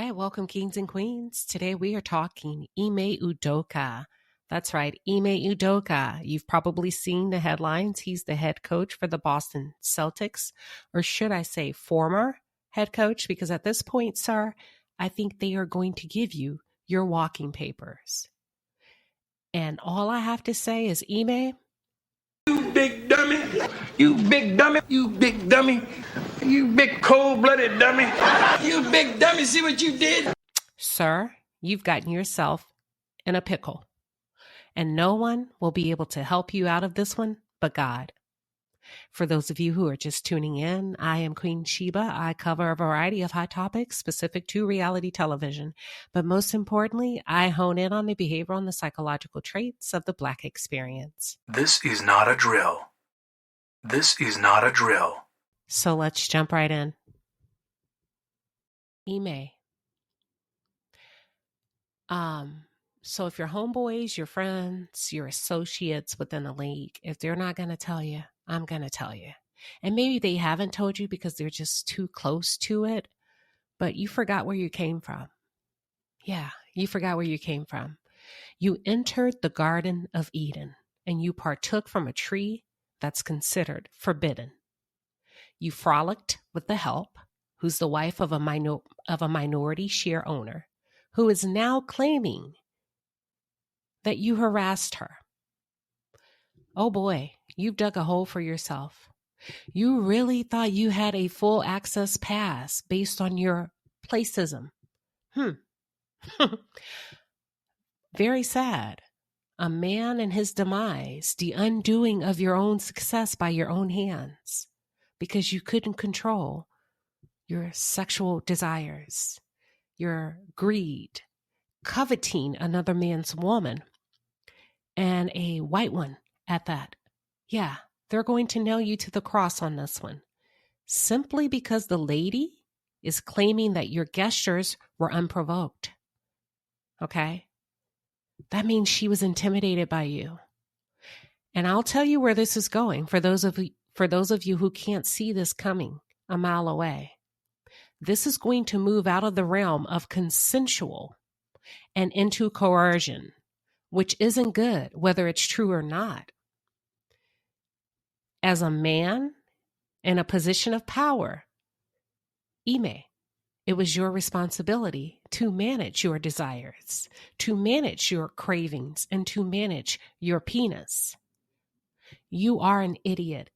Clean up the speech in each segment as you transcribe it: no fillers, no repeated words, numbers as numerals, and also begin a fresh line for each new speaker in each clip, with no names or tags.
right, welcome kings and queens. Today we are talking Ime Udoka. That's right, Ime Udoka. You've probably seen the headlines. He's the head coach for the Boston Celtics, or should I say former head coach, because at this point, sir, I think they are going to give you your walking papers. And all I have to say is, Ime,
You big dummy. You big dummy. You big dummy. You big cold-blooded dummy. You big dummy. See what you did?
sir, you've gotten yourself in a pickle. And no one will be able to help you out of this one but God. For those of you who are just tuning in, I am Queen Sheba. I cover a variety of hot topics specific to reality television. But most importantly, I hone in on the behavioral and the psychological traits of the Black experience.
This is not a drill. This is not a drill.
So let's jump right in. Ime. So if your homeboys, your friends, your associates within the league, if they're not going to tell you, I'm going to tell you. And maybe they haven't told you because they're just too close to it, but you forgot where you came from. Yeah, you forgot where you came from. You entered the Garden of Eden and you partook from a tree that's considered forbidden. You frolicked with the help, who's the wife of a minority share owner, who is now claiming that you harassed her. Oh boy, you've dug a hole for yourself. You really thought you had a full access pass based on your placism. Very sad. A man and his demise, the undoing of your own success by your own hands, because you couldn't control your sexual desires, your greed, coveting another man's woman, and a white one at that. Yeah, they're going to nail you to the cross on this one. Simply because the lady is claiming that your gestures were unprovoked. Okay? That means she was intimidated by you. And I'll tell you where this is going for those of you who can't see this coming a mile away. This is going to move out of the realm of consensual and into coercion, which isn't good, whether it's true or not. As a man in a position of power, Ime, it was your responsibility to manage your desires, to manage your cravings, and to manage your penis. You are an idiot.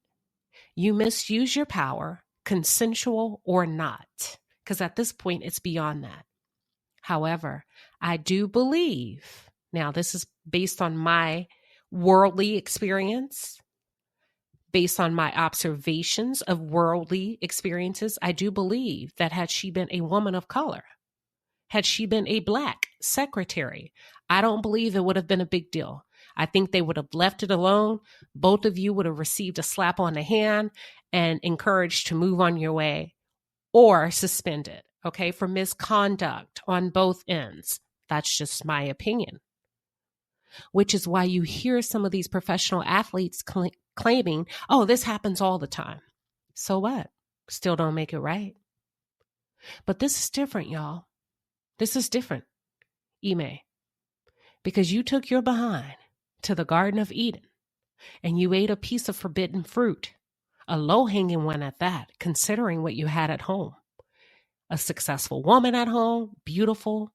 You misuse your power, consensual or not, because at this point it's beyond that. However, I do believe, now this is based on my worldly experience, based on my observations of worldly experiences, I do believe that had she been a woman of color, had she been a Black secretary, I don't believe it would have been a big deal. I think they would have left it alone. Both of you would have received a slap on the hand and encouraged to move on your way or suspended, okay, for misconduct on both ends. That's just my opinion. Which is why you hear some of these professional athletes claiming, oh, this happens all the time. So what? Still don't make it right. But this is different, y'all. This is different, Ime, because you took your behind to the Garden of Eden and you ate a piece of forbidden fruit, a low-hanging one at that, considering what you had at home. A successful woman at home, beautiful,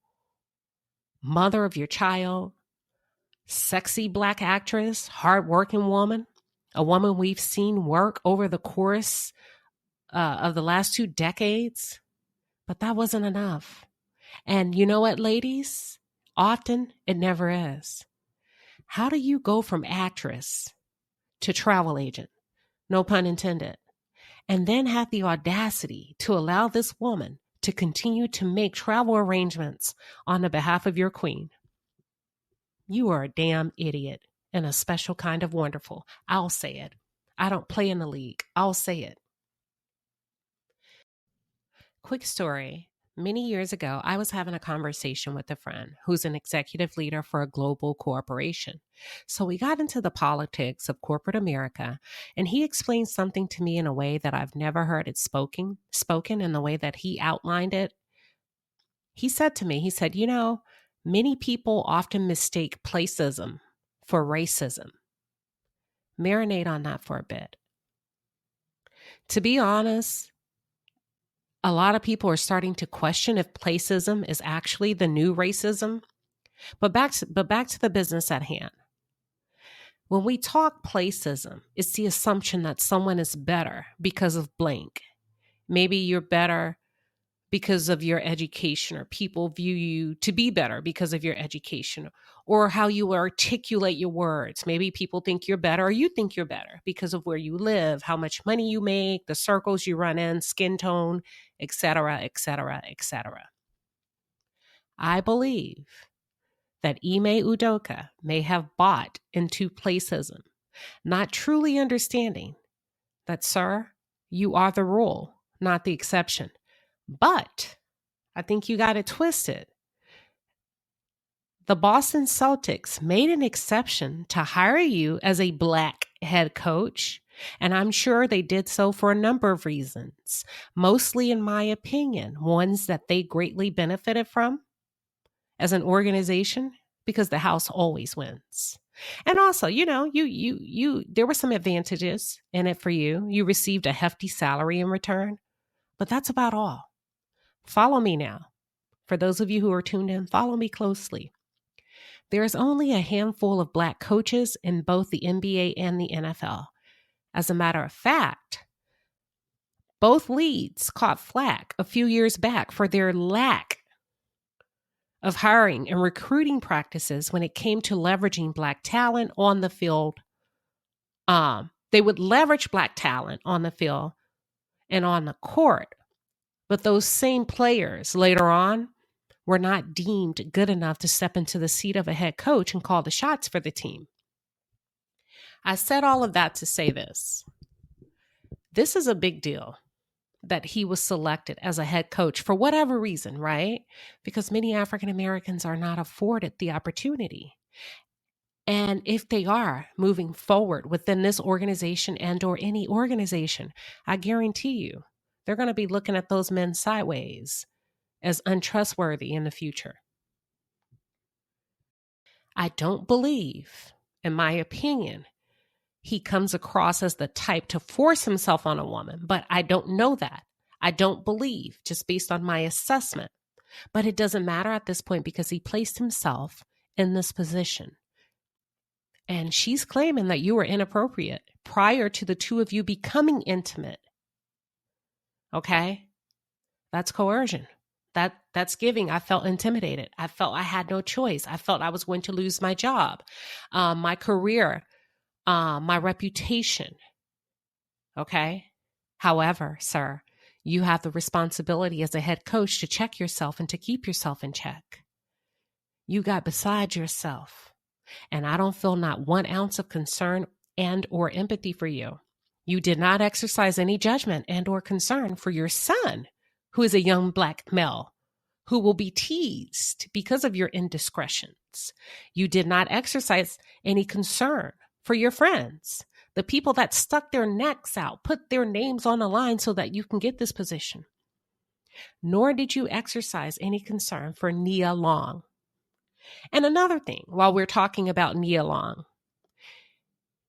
mother of your child, sexy Black actress, hardworking woman, a woman we've seen work over the course of the last 2 decades. But that wasn't enough. And you know what, ladies? Often it never is. How do you go from actress to travel agent? No pun intended. And then have the audacity to allow this woman to continue to make travel arrangements on the behalf of your queen? You are a damn idiot and a special kind of wonderful. I'll say it. I don't play in the league. I'll say it. Quick story. Many years ago, I was having a conversation with a friend who's an executive leader for a global corporation. So we got into the politics of corporate America, and he explained something to me in a way that I've never heard it spoken in the way that he outlined it. He said to me, he said, many people often mistake placism for racism. Marinate on that for a bit. To be honest, a lot of people are starting to question if placism is actually the new racism. But back to the business at hand. When we talk placism, it's the assumption that someone is better because of blank. Maybe you're better because of your education, or people view you to be better because of your education, or how you articulate your words. Maybe people think you're better, or you think you're better because of where you live, how much money you make, the circles you run in, skin tone, etc., etc., etc. I believe that Ime Udoka may have bought into placism, not truly understanding that, sir, you are the rule, not the exception. But I think you got it twisted. The Boston Celtics made an exception to hire you as a Black head coach, and I'm sure they did so for a number of reasons, mostly, in my opinion, ones that they greatly benefited from as an organization, because the house always wins. And also, there were some advantages in it for you. You received a hefty salary in return, but that's about all. Follow me now. For those of you who are tuned in, follow me closely. There is only a handful of Black coaches in both the NBA and the NFL. As a matter of fact, both leagues caught flack a few years back for their lack of hiring and recruiting practices when it came to leveraging Black talent on the field. They would leverage Black talent on the field and on the court, but those same players later on were not deemed good enough to step into the seat of a head coach and call the shots for the team. I said all of that to say this. This is a big deal that he was selected as a head coach for whatever reason, right? Because many African Americans are not afforded the opportunity. And if they are moving forward within this organization and or any organization, I guarantee you, they're going to be looking at those men sideways as untrustworthy in the future. I don't believe, in my opinion, he comes across as the type to force himself on a woman, but I don't know that. I don't believe, just based on my assessment. But it doesn't matter at this point because he placed himself in this position. And she's claiming that you were inappropriate prior to the two of you becoming intimate. Okay? That's coercion. That's giving. I felt intimidated. I felt I had no choice. I felt I was going to lose my job, my career, my reputation. Okay? However, sir, you have the responsibility as a head coach to check yourself and to keep yourself in check. You got beside yourself. And I don't feel not 1 ounce of concern and or empathy for you. You did not exercise any judgment and or concern for your son, who is a young Black male who will be teased because of your indiscretions. You did not exercise any concern for your friends, the people that stuck their necks out, put their names on the line so that you can get this position. Nor did you exercise any concern for Nia Long. And another thing, while we're talking about Nia Long,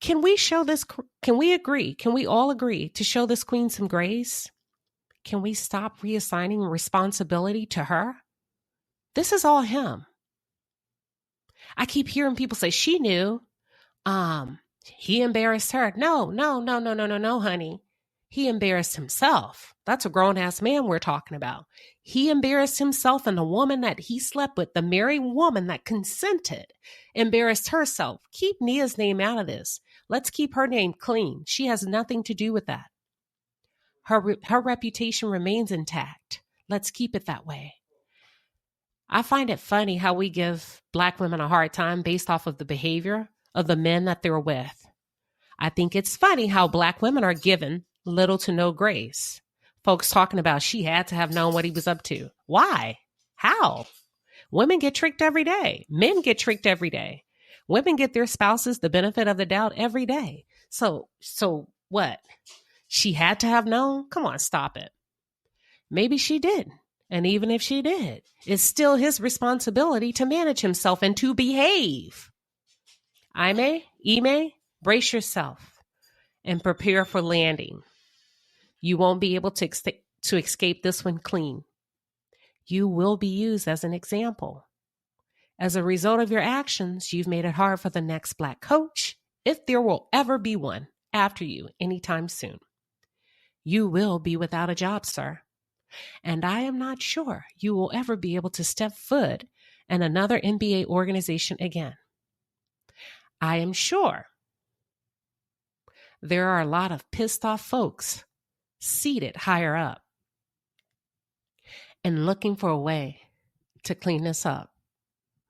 can we all agree to show this queen some grace? Can we stop reassigning responsibility to her? This is all him. I keep hearing people say, she knew. He embarrassed her. No, honey. He embarrassed himself. That's a grown-ass man we're talking about. He embarrassed himself, and the woman that he slept with, the married woman that consented, embarrassed herself. Keep Nia's name out of this. Let's keep her name clean. She has nothing to do with that. Her reputation remains intact. Let's keep it that way. I find it funny how we give Black women a hard time based off of the behavior of the men that they're with. I think it's funny how Black women are given little to no grace. Folks talking about she had to have known what he was up to. Why? How? Women get tricked every day. Men get tricked every day. Women get their spouses the benefit of the doubt every day. So what? She had to have known? Come on, stop it. Maybe she did. And even if she did, it's still his responsibility to manage himself and to behave. Ime, brace yourself and prepare for landing. You won't be able to escape this one clean. You will be used as an example. As a result of your actions, you've made it hard for the next Black coach, if there will ever be one after you anytime soon. You will be without a job, sir. And I am not sure you will ever be able to step foot in another NBA organization again. I am sure there are a lot of pissed off folks seated higher up and looking for a way to clean this up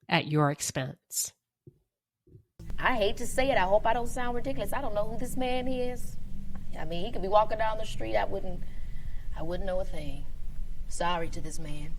at your expense.
I hate to say it. I hope I don't sound ridiculous. I don't know who this man is. I mean, he could be walking down the street. I wouldn't know a thing. Sorry to this man.